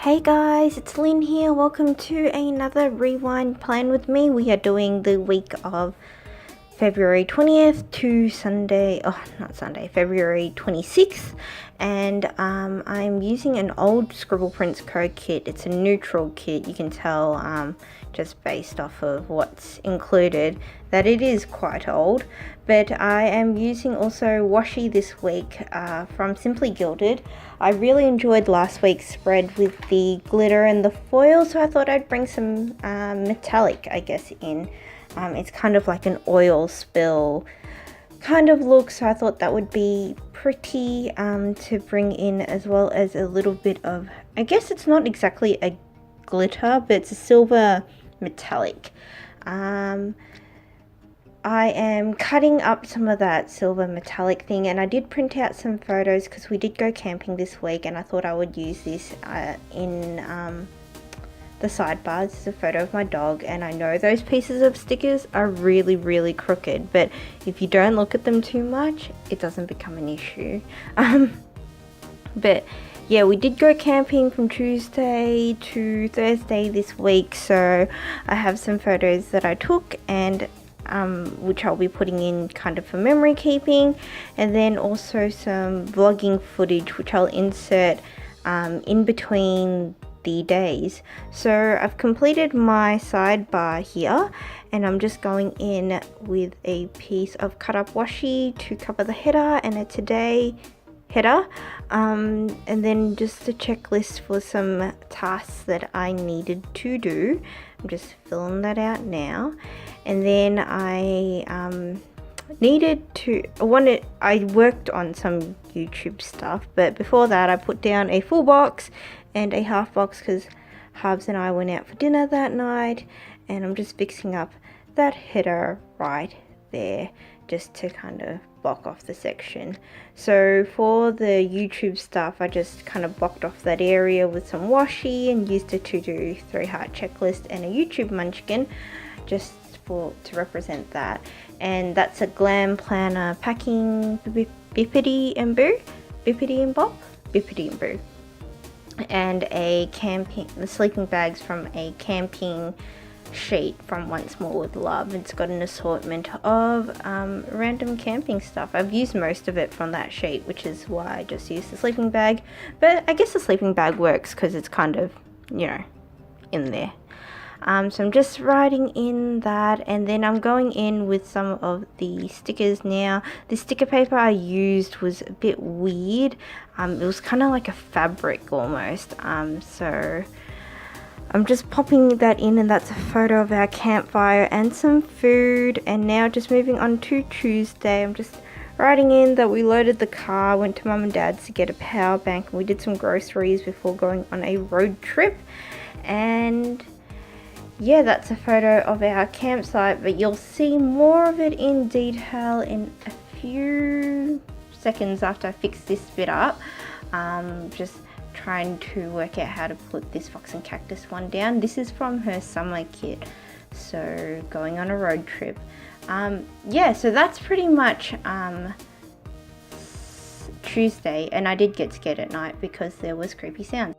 Hey guys, it's Lynn here. Welcome to another rewind plan with me. We are doing the week of February 20th to February 26th. And I'm using an old ScribblePrintsCo kit. It's a neutral kit. You can tell just based off of what's included that it is quite old. But I am using also Washi this week from Simply Gilded. I really enjoyed last week's spread with the glitter and the foil, so I thought I'd bring some metallic, I guess, in. It's kind of like an oil spill kind of look, so I thought that would be pretty to bring in, as well as a little bit of, I guess it's not exactly a glitter, but it's a silver metallic. I am cutting up some of that silver metallic thing, and I did print out some photos because we did go camping this week, and I thought I would use this in the sidebars. This is a photo of my dog, and I know those pieces of stickers are really crooked, but if you don't look at them too much, it doesn't become an issue. But yeah, we did go camping from Tuesday to Thursday this week, so I have some photos that I took, and which I'll be putting in kind of for memory keeping, and then also some vlogging footage which I'll insert in between the days. So I've completed my sidebar here, and I'm just going in with a piece of cut up washi to cover the header and a today header, and then just a checklist for some tasks that I needed to do. I'm just filling that out now. And then I I worked on some YouTube stuff, but before that I put down a full box and a half box because Hubs and I went out for dinner that night, and I'm just fixing up that header right there just to kind of block off the section. So for the YouTube stuff, I just kind of blocked off that area with some washi and used it to do 3-heart checklist and a YouTube munchkin just to represent that. And that's a TheGlamPlanner packing bippity and boo, and the sleeping bags from a camping sheet from OnceMoreWithLove. It's got an assortment of random camping stuff. I've used most of it from that sheet, which is why I just used the sleeping bag, but I guess the sleeping bag works because it's kind of, you know, in there. So I'm just writing in that, and then I'm going in with some of the stickers now. The sticker paper I used was a bit weird. It was kind of like a fabric almost, so I'm just popping that in, and that's a photo of our campfire and some food. And now just moving on to Tuesday, I'm just writing in that we loaded the car, went to Mum and Dad's to get a power bank, and we did some groceries before going on a road trip. And yeah, that's a photo of our campsite, but you'll see more of it in detail in a few seconds after I fix this bit up. Just trying to work out how to put this FoxAndCactus one down. This is from her summer kit, so going on a road trip. Yeah, so that's pretty much Tuesday, and I did get scared at night because there was creepy sounds.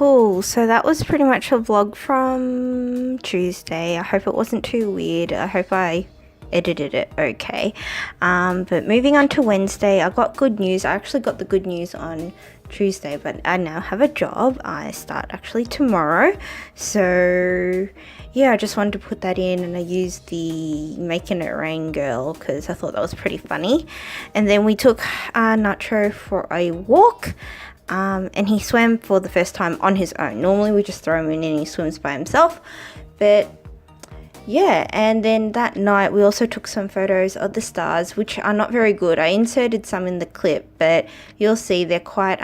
Cool, so that was pretty much a vlog from Tuesday. I hope it wasn't too weird. I hope I edited it okay. But moving on to Wednesday, I got good news. I actually got the good news on Tuesday, but I now have a job. I start actually tomorrow. So yeah, I just wanted to put that in, and I used the Making It Rain girl because I thought that was pretty funny. And then we took Nacho for a walk. And he swam for the first time on his own. Normally we just throw him in and he swims by himself. But yeah, and then that night we also took some photos of the stars, which are not very good. I inserted some in the clip, but you'll see they're quite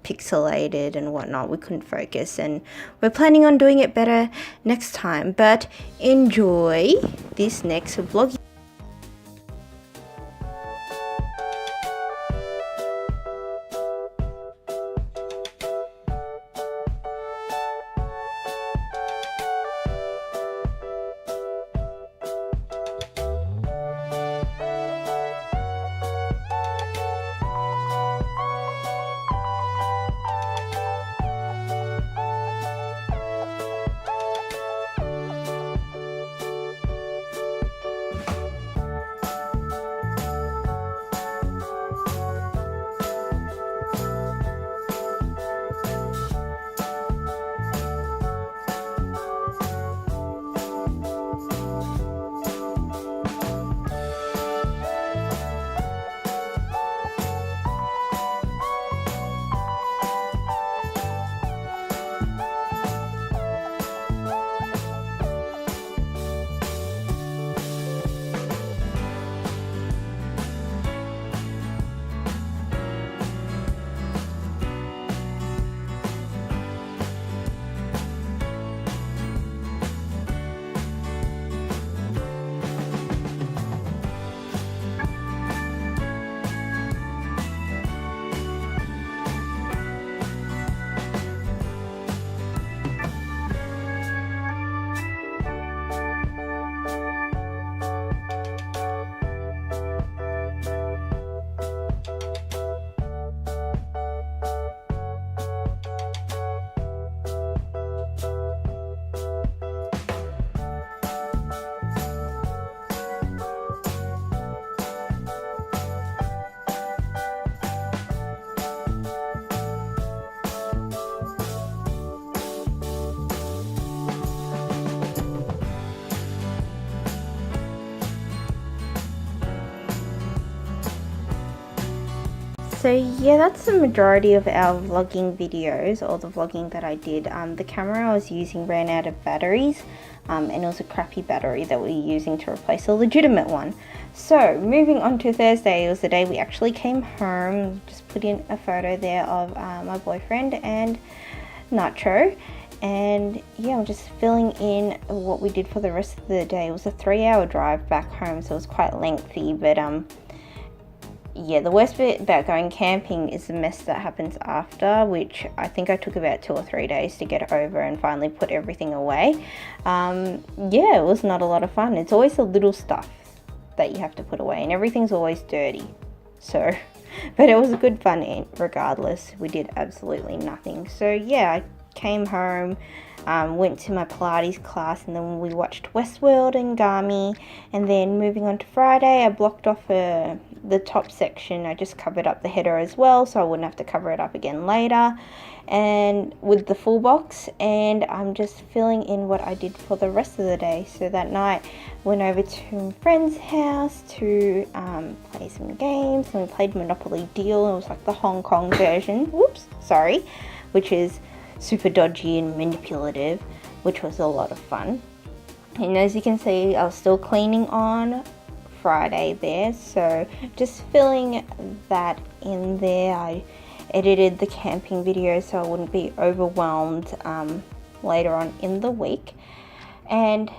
pixelated and whatnot. We couldn't focus, and we're planning on doing it better next time. But enjoy this next vlog. So yeah, that's the majority of our vlogging videos, or the vlogging that I did. The camera I was using ran out of batteries, and it was a crappy battery that we were using to replace a legitimate one. So moving on to Thursday, it was the day we actually came home. Just put in a photo there of my boyfriend and Nacho. And yeah, I'm just filling in what we did for the rest of the day. It was a 3-hour drive back home, so it was quite lengthy, but yeah, the worst bit about going camping is the mess that happens after, which I think I took about 2 or 3 days to get over and finally put everything away. Yeah, it was not a lot of fun. It's always the little stuff that you have to put away, and everything's always dirty. So, but it was a good fun regardless. We did absolutely nothing. So yeah, I came home, went to my Pilates class, and then we watched Westworld and Gami. And then moving on to Friday, I blocked off the top section. I just covered up the header as well, so I wouldn't have to cover it up again later, and with the full box. And I'm just filling in what I did for the rest of the day. So that night went over to a friend's house to play some games, and we played Monopoly Deal. It was like the Hong Kong version, which is super dodgy and manipulative, which was a lot of fun. And as you can see, I was still cleaning on Friday there, so just filling that in there. I edited the camping video so I wouldn't be overwhelmed later on in the week. And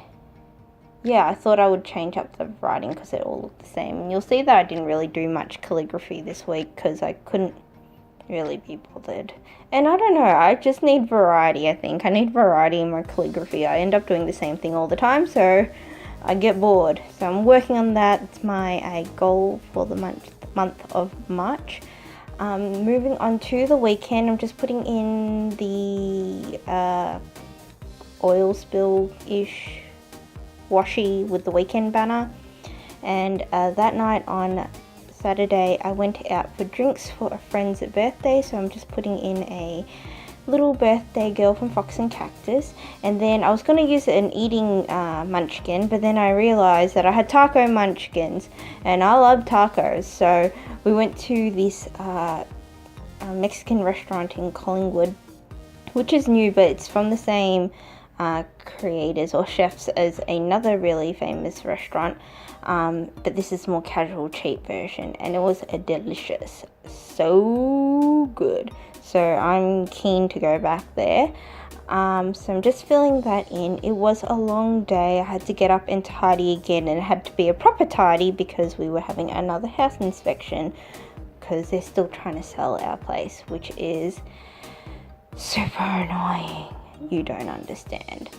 yeah, I thought I would change up the writing because it all looked the same. And you'll see that I didn't really do much calligraphy this week because I couldn't really be bothered. And I don't know, I just need variety. I think I need variety in my calligraphy. I end up doing the same thing all the time, so I get bored. So I'm working on that. It's my goal for the month of March. Moving on to the weekend, I'm just putting in the oil spill-ish washi with the weekend banner. And that night on Saturday, I went out for drinks for a friend's birthday, so I'm just putting in a little birthday girl from FoxAndCactus. And then I was going to use an eating munchkin, but then I realized that I had taco munchkins, and I love tacos, so we went to this Mexican restaurant in Collingwood, which is new, but it's from the same creators or chefs as another really famous restaurant, but this is more casual, cheap version, and it was delicious, so good. So I'm keen to go back there. So I'm just filling that in. It was a long day. I had to get up and tidy again, and it had to be a proper tidy because we were having another house inspection because they're still trying to sell our place, which is super annoying. You don't understand.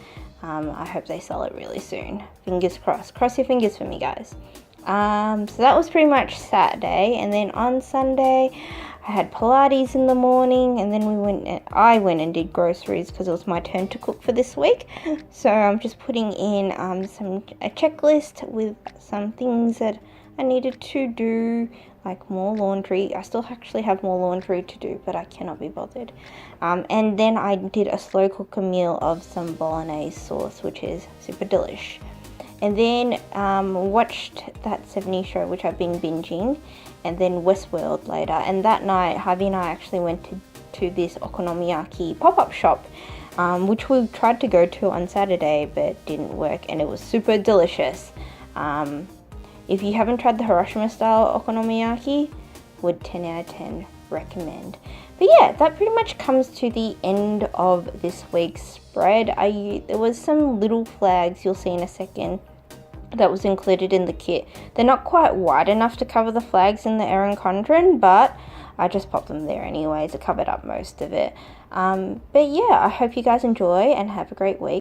I hope they sell it really soon. Fingers crossed. Cross your fingers for me, guys. So that was pretty much Saturday, and then on Sunday I had Pilates in the morning, and then I went and did groceries because it was my turn to cook for this week. So I'm just putting in a checklist with some things that I needed to do, like more laundry. I still actually have more laundry to do, but I cannot be bothered. And then I did a slow cooker meal of some bolognese sauce, which is super delish. And then watched that 70s show, which I've been binging, and then Westworld later. And that night, Harvey and I actually went to this okonomiyaki pop-up shop, which we tried to go to on Saturday, but didn't work, and it was super delicious. If you haven't tried the Hiroshima style okonomiyaki, would 10 out of 10 recommend. But yeah, that pretty much comes to the end of this week's spread. There was some little flags you'll see in a second that was included in the kit. They're not quite wide enough to cover the flags in the Erin Condren, but I just popped them there anyways. It covered up most of it. But yeah, I hope you guys enjoy and have a great week.